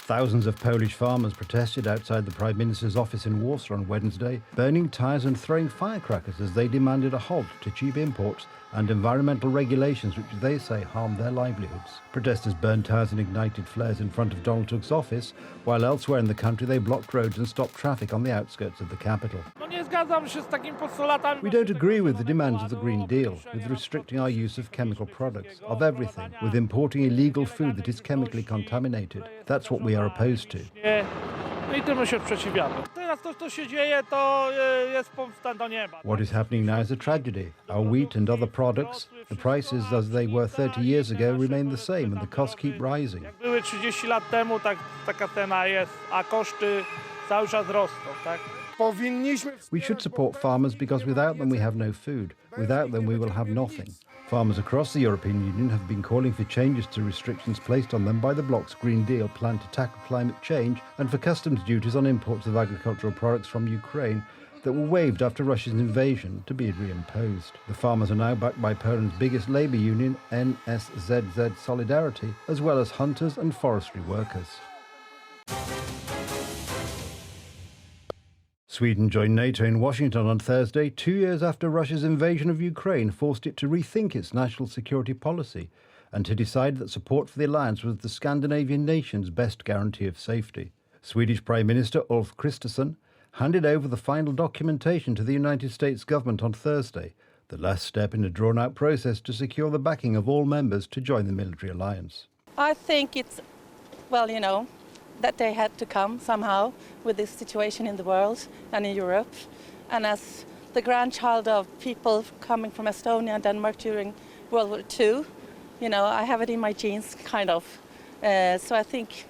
Thousands of Polish farmers protested outside the Prime Minister's office in Warsaw on Wednesday, burning tyres and throwing firecrackers as they demanded a halt to cheap imports and environmental regulations which they say harm their livelihoods. Protesters burned tyres and ignited flares in front of Donald Tusk's office, while elsewhere in the country they blocked roads and stopped traffic on the outskirts of the capital. We don't agree with the demands of the Green Deal, with restricting our use of chemical products, of everything, with importing illegal food that is chemically contaminated. That's what we are opposed to. What is happening now is a tragedy. Our wheat and other products, the prices as they were 30 years ago remain the same and the costs keep rising. We should support farmers because without them we have no food. Without them we will have nothing. Farmers across the European Union have been calling for changes to restrictions placed on them by the bloc's Green Deal plan to tackle climate change and for customs duties on imports of agricultural products from Ukraine that were waived after Russia's invasion to be reimposed. The farmers are now backed by Poland's biggest labour union, NSZZ Solidarity, as well as hunters and forestry workers. Sweden joined NATO in Washington on Thursday, 2 years after Russia's invasion of Ukraine forced it to rethink its national security policy and to decide that support for the alliance was the Scandinavian nation's best guarantee of safety. Swedish Prime Minister Ulf Kristersson handed over the final documentation to the United States government on Thursday, the last step in a drawn-out process to secure the backing of all members to join the military alliance. I think it's, that they had to come somehow with this situation in the world and in Europe. And as the grandchild of people coming from Estonia and Denmark during World War II, I have it in my genes, kind of. So I think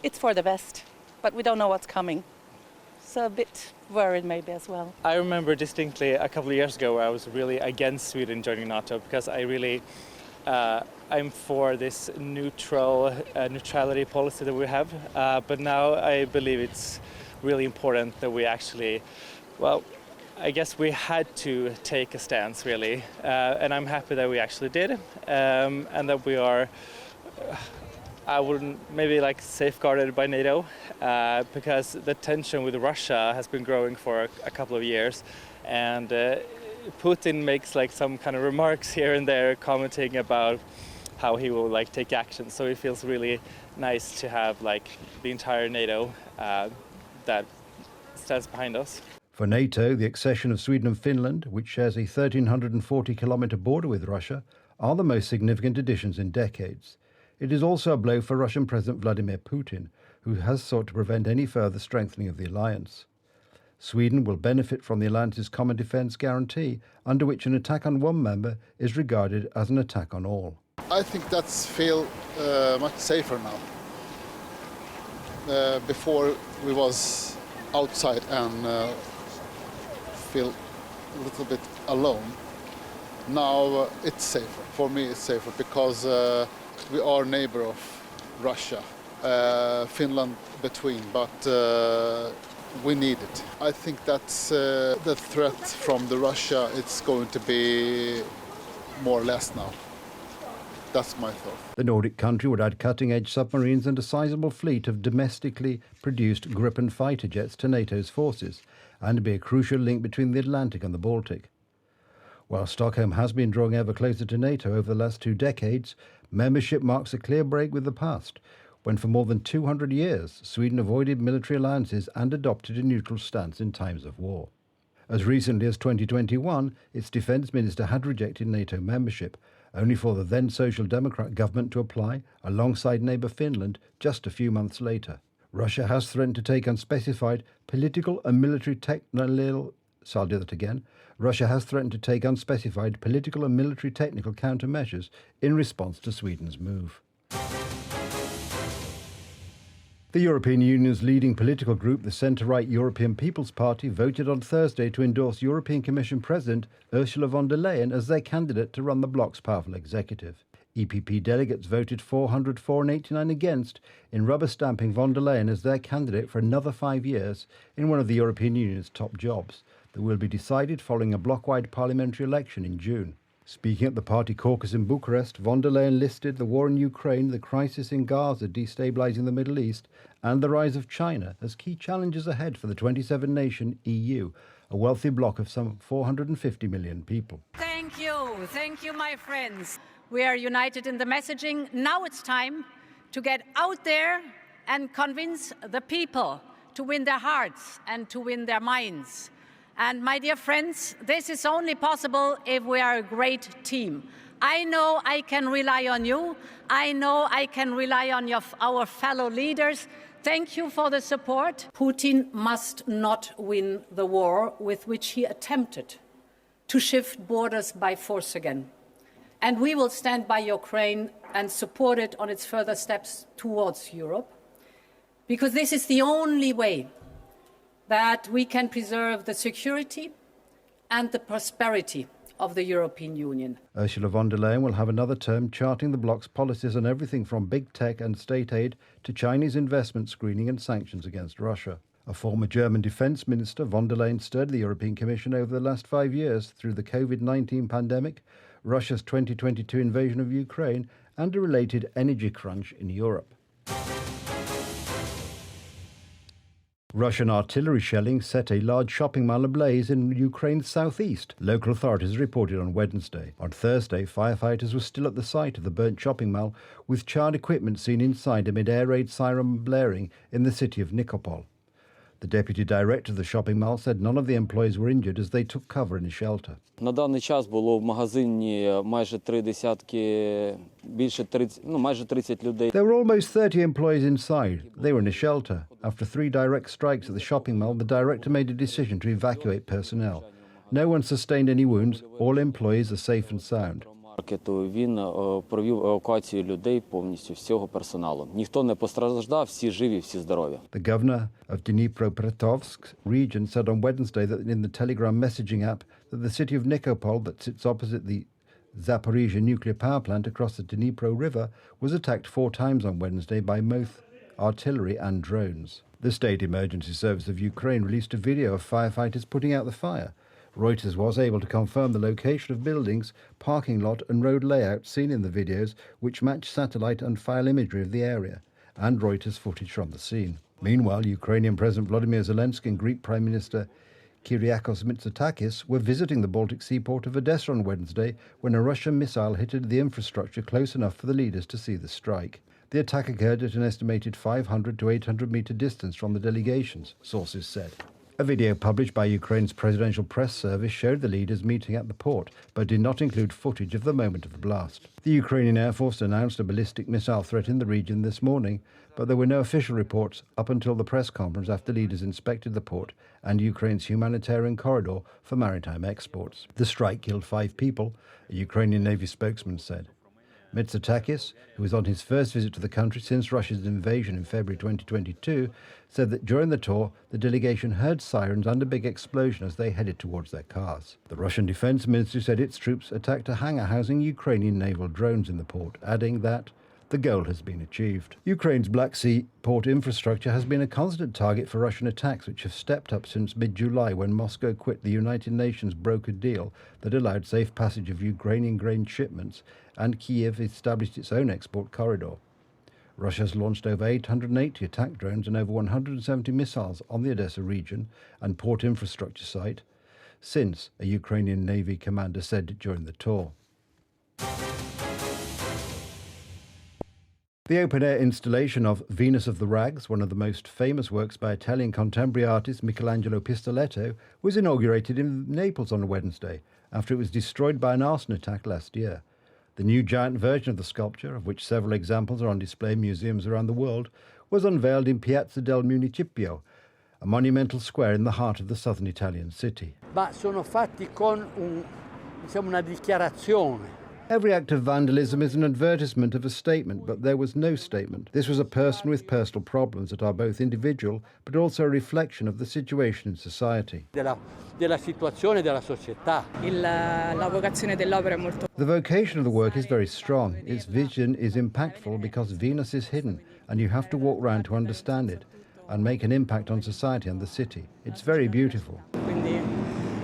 it's for the best, but we don't know what's coming. So a bit worried maybe as well. I remember distinctly a couple of years ago where I was really against Sweden joining NATO because I'm for this neutrality policy that we have, but now I believe it's really important that we actually, I guess we had to take a stance really, and I'm happy that we actually did, and that we are, I wouldn't maybe safeguarded by NATO, because the tension with Russia has been growing for a couple of years, and Putin makes some kind of remarks here and there commenting about how he will take action. So it feels really nice to have the entire NATO that stands behind us. For NATO, the accession of Sweden and Finland, which shares a 1,340-kilometre border with Russia, are the most significant additions in decades. It is also a blow for Russian President Vladimir Putin, who has sought to prevent any further strengthening of the alliance. Sweden will benefit from the alliance's common defence guarantee, under which an attack on one member is regarded as an attack on all. I think that's feel much safer now. Before we was outside and feel a little bit alone. Now it's safer. For me it's safer because we are neighbor of Russia, Finland between, but we need it. I think that's the threat from the Russia, it's going to be more or less now. That's my thought. The Nordic country would add cutting-edge submarines and a sizable fleet of domestically produced Gripen fighter jets to NATO's forces and be a crucial link between the Atlantic and the Baltic. While Stockholm has been drawing ever closer to NATO over the last 2 decades, membership marks a clear break with the past, when for more than 200 years Sweden avoided military alliances and adopted a neutral stance in times of war. As recently as 2021, its defence minister had rejected NATO membership, only for the then Social Democrat government to apply alongside neighbour Finland just a few months later. Russia has threatened to take unspecified political and military technical countermeasures in response to Sweden's move. The European Union's leading political group, the centre-right European People's Party, voted on Thursday to endorse European Commission President Ursula von der Leyen as their candidate to run the bloc's powerful executive. EPP delegates voted 404 and 89 against in rubber-stamping von der Leyen as their candidate for another 5 years in one of the European Union's top jobs that will be decided following a bloc-wide parliamentary election in June. Speaking at the party caucus in Bucharest, Vondelan listed the war in Ukraine, the crisis in Gaza destabilising the Middle East, and the rise of China as key challenges ahead for the 27-nation EU, a wealthy bloc of some 450 million people. Thank you, my friends. We are united in the messaging. Now it's time to get out there and convince the people to win their hearts and to win their minds. And my dear friends, this is only possible if we are a great team. I know I can rely on you. I know I can rely on our fellow leaders. Thank you for the support. Putin must not win the war with which he attempted to shift borders by force again. And we will stand by Ukraine and support it on its further steps towards Europe, because this is the only way that we can preserve the security and the prosperity of the European Union. Ursula von der Leyen will have another term charting the bloc's policies on everything from big tech and state aid to Chinese investment screening and sanctions against Russia. A former German defence minister, von der Leyen stirred the European Commission over the last 5 years through the COVID-19 pandemic, Russia's 2022 invasion of Ukraine, and a related energy crunch in Europe. Russian artillery shelling set a large shopping mall ablaze in Ukraine's southeast, local authorities reported on Wednesday. On Thursday, firefighters were still at the site of the burnt shopping mall, with charred equipment seen inside amid air raid siren blaring in the city of Nikopol. The deputy director of the shopping mall said none of the employees were injured as they took cover in a shelter. На даний час було в магазині майже 30 людей. There were almost 30 employees inside. They were in a shelter. After 3 direct strikes at the shopping mall, the director made a decision to evacuate personnel. No one sustained any wounds. All employees are safe and sound. Він провів евакуацію людей повністю, всього персоналу. Ніхто не постраждав, всі живі, всі здорові. The governor of Dnipropetrovsk region said on Wednesday that in the Telegram messaging app that the city of Nikopol, that sits opposite the Zaporizhia nuclear power plant across the Dnipro River, was attacked 4 times on Wednesday by both artillery and drones. The State Emergency Service of Ukraine released a video of firefighters putting out the fire. Reuters was able to confirm the location of buildings, parking lot and road layout seen in the videos, which match satellite and file imagery of the area, and Reuters footage from the scene. Meanwhile, Ukrainian President Volodymyr Zelenskiy and Greek Prime Minister Kyriakos Mitsotakis were visiting the Baltic seaport of Odesa on Wednesday when a Russian missile hit the infrastructure close enough for the leaders to see the strike. The attack occurred at an estimated 500 to 800 metre distance from the delegations, sources said. A video published by Ukraine's presidential press service showed the leaders meeting at the port, but did not include footage of the moment of the blast. The Ukrainian Air Force announced a ballistic missile threat in the region this morning, but there were no official reports up until the press conference after leaders inspected the port and Ukraine's humanitarian corridor for maritime exports. The strike killed 5 people, a Ukrainian Navy spokesman said. Mitsotakis, who was on his first visit to the country since Russia's invasion in February 2022, said that during the tour, the delegation heard sirens and a big explosion as they headed towards their cars. The Russian Defense Ministry said its troops attacked a hangar housing Ukrainian naval drones in the port, adding that the goal has been achieved. Ukraine's Black Sea port infrastructure has been a constant target for Russian attacks, which have stepped up since mid-July when Moscow quit the United Nations brokered deal that allowed safe passage of Ukrainian grain shipments, and Kiev established its own export corridor. Russia has launched over 880 attack drones and over 170 missiles on the Odesa region and port infrastructure site since, a Ukrainian Navy commander said during the tour. The open-air installation of Venus of the Rags, one of the most famous works by Italian contemporary artist Michelangelo Pistoletto, was inaugurated in Naples on Wednesday after it was destroyed by an arson attack last year. The new giant version of the sculpture, of which several examples are on display in museums around the world, was unveiled in Piazza del Municipio, a monumental square in the heart of the southern Italian city. Ma sono fatti con una dichiarazione. Every act of vandalism is an advertisement of a statement, but there was no statement. This was a person with personal problems that are both individual, but also a reflection of the situation in society. Della situazione della società. La vocazione dell'opera è molto. The vocation of the work is very strong. Its vision is impactful because Venus is hidden, and you have to walk around to understand it and make an impact on society and the city. It's very beautiful. Quindi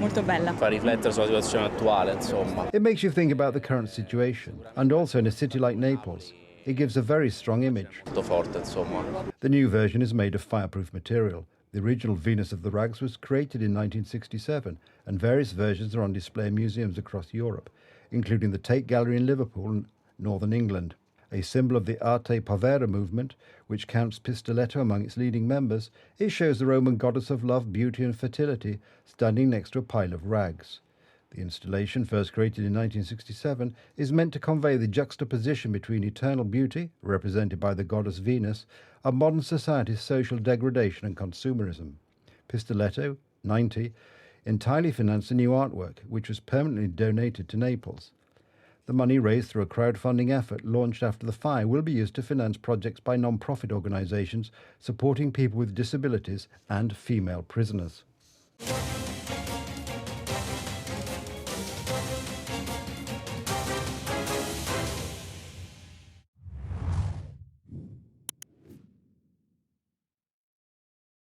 molto bella. Fa riflettere sulla situazione attuale, insomma. It makes you think about the current situation, and also in a city like Naples. It gives a very strong image. Molto forte, insomma. The new version is made of fireproof material. The original Venus of the Rags was created in 1967, and various versions are on display in museums across Europe, including the Tate Gallery in Liverpool and Northern England. A symbol of the Arte Povera movement, which counts Pistoletto among its leading members, it shows the Roman goddess of love, beauty and fertility standing next to a pile of rags. The installation, first created in 1967, is meant to convey the juxtaposition between eternal beauty, represented by the goddess Venus, and modern society's social degradation and consumerism. Pistoletto, 90, entirely financed a new artwork, which was permanently donated to Naples. The money raised through a crowdfunding effort launched after the fire will be used to finance projects by non-profit organisations supporting people with disabilities and female prisoners.